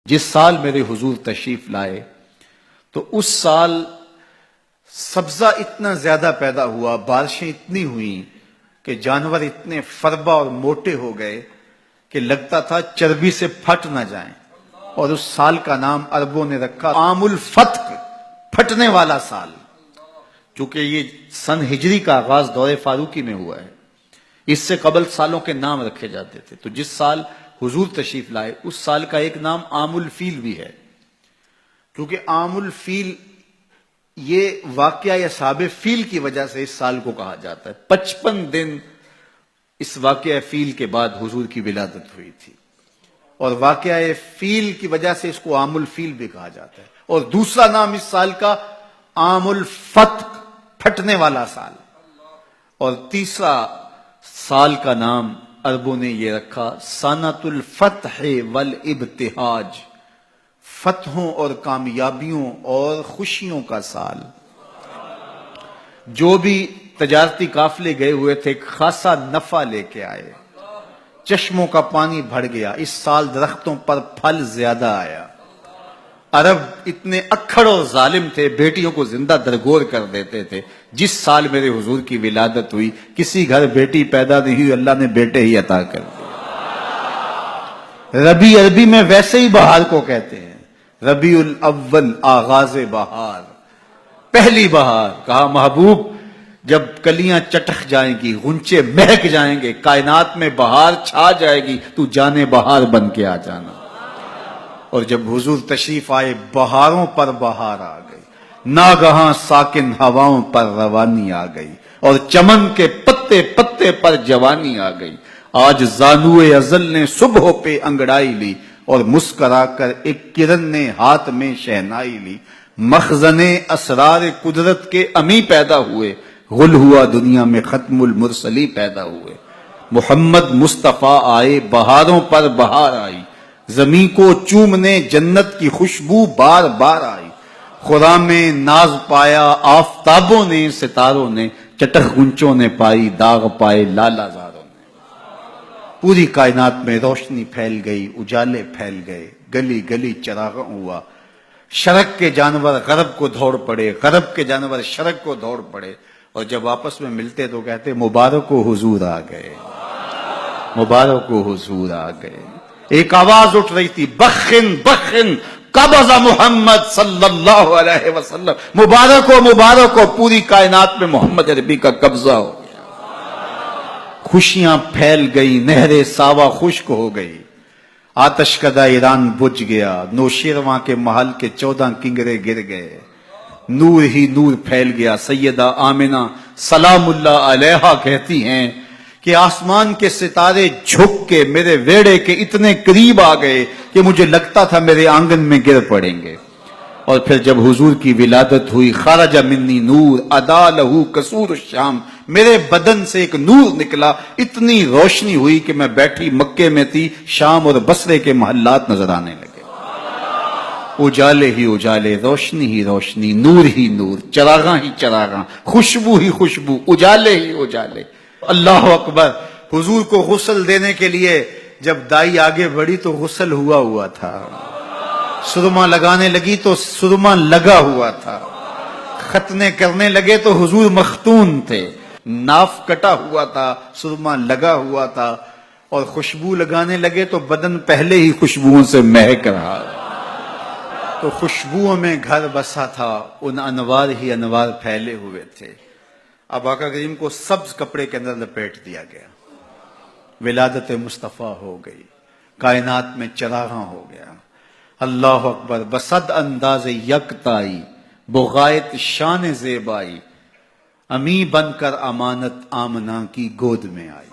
جس سال میرے حضور تشریف لائے تو اس سال سبزہ اتنا زیادہ پیدا ہوا، بارشیں اتنی ہوئیں کہ جانور اتنے فربا اور موٹے ہو گئے کہ لگتا تھا چربی سے پھٹ نہ جائیں، اور اس سال کا نام عربوں نے رکھا عام الفتق، پھٹنے والا سال، چونکہ یہ سن ہجری کا آغاز دور فاروقی میں ہوا ہے۔ اس سے قبل سالوں کے نام رکھے جاتے تھے، تو جس سال حضور تشریف لائے اس سال کا ایک نام عام الفیل بھی ہے، کیونکہ عام الفیل یہ واقعہ اصحاب فیل کی وجہ سے اس سال کو کہا جاتا ہے۔ 55 دن اس واقعہ فیل کے بعد حضور کی ولادت ہوئی تھی، اور واقعہ فیل کی وجہ سے اس کو عام الفیل بھی کہا جاتا ہے۔ اور دوسرا نام اس سال کا عام الفتق، پھٹنے والا سال، اور تیسرا سال کا نام عربوں نے یہ رکھا سنۃ الفتح والابتہاج، فتحوں اور کامیابیوں اور خوشیوں کا سال۔ جو بھی تجارتی قافلے گئے ہوئے تھے خاصا نفع لے کے آئے، چشموں کا پانی بڑھ گیا، اس سال درختوں پر پھل زیادہ آیا۔ عرب اتنے اکھڑ اور ظالم تھے، بیٹیوں کو زندہ درگور کر دیتے تھے۔ جس سال میرے حضور کی ولادت ہوئی کسی گھر بیٹی پیدا نہیں ہوئی، اللہ نے بیٹے ہی عطا کر دیے۔ ربیع عربی میں ویسے ہی بہار کو کہتے ہیں، ربیع الاول آغاز بہار، پہلی بہار۔ کہا محبوب جب کلیاں چٹک جائیں گی، غنچے مہک جائیں گے، کائنات میں بہار چھا جائے گی، تو جانے بہار بن کے آ جانا۔ اور جب حضور تشریف آئے بہاروں پر بہار آ گئی، ناگہاں ساکن ہواؤں پر روانی آ گئی، اور چمن کے پتے پتے پر جوانی آ گئی۔ آج زانوئے ازل نے صبح پہ انگڑائی لی، اور مسکرا کر ایک کرن نے ہاتھ میں شہنائی لی۔ مخزن اسرار قدرت کے امی پیدا ہوئے، غل ہوا دنیا میں ختم المرسلی پیدا ہوئے۔ محمد مصطفیٰ آئے، بہاروں پر بہار آئی، زمین کو چومنے جنت کی خوشبو بار بار آئی۔ خدا میں ناز پایا آفتابوں نے، ستاروں نے، چٹخ گنچوں نے پائی، داغ پائے لالا زاروں نے۔ پوری کائنات میں روشنی پھیل گئی، اجالے پھیل گئے، گلی گلی چراغاں ہوا۔ شرق کے جانور غرب کو دوڑ پڑے، غرب کے جانور شرق کو دوڑ پڑے، اور جب آپس میں ملتے تو کہتے مبارک ہو حضور آ گئے، مبارک ہو حضور آ گئے۔ ایک آواز اٹھ رہی تھی، بخن بخن قبض محمد صلی اللہ علیہ وسلم، مبارک ہو پوری کائنات میں محمد عربی کا قبضہ ہو گیا۔ خوشیاں پھیل گئی، نہر ساوا خشک ہو گئی، آتش کدہ ایران بجھ گیا، نوشیرواں کے محل کے 14 کنگرے گر گئے، نور ہی نور پھیل گیا۔ سیدہ آمنہ سلام اللہ علیہا کہتی ہیں کہ آسمان کے ستارے جھک کے میرے ویڑے کے اتنے قریب آ گئے کہ مجھے لگتا تھا میرے آنگن میں گر پڑیں گے۔ اور پھر جب حضور کی ولادت ہوئی، خرج منی نور ادا لہو قصور الشام، میرے بدن سے ایک نور نکلا، اتنی روشنی ہوئی کہ میں بیٹھی مکے میں تھی، شام اور بصرے کے محلات نظر آنے لگے۔ اجالے ہی اجالے، روشنی ہی روشنی، نور ہی نور، چراغاں ہی چراغاں، خوشبو ہی خوشبو، اجالے ہی اجالے۔ اللہ اکبر۔ حضور کو غسل دینے کے لیے جب دائی آگے بڑھی تو غسل ہوا تھا، سرما لگانے لگی تو سرما لگا ہوا تھا، ختنے کرنے لگے تو حضور مختون تھے، ناف کٹا ہوا تھا، سرما لگا ہوا تھا، اور خوشبو لگانے لگے تو بدن پہلے ہی خوشبوؤں سے مہک رہا، تو خوشبوؤں میں گھر بسا تھا، ان انوار ہی انوار پھیلے ہوئے تھے۔ اب آقا کریم کو سبز کپڑے کے اندر لپیٹ دیا گیا، ولادت مصطفیٰ ہو گئی، کائنات میں چراغاں ہو گیا۔ اللہ اکبر۔ بصد انداز یکتائی، بغایت شان زیبائی، امی بن کر امانت آمنہ کی گود میں آئی۔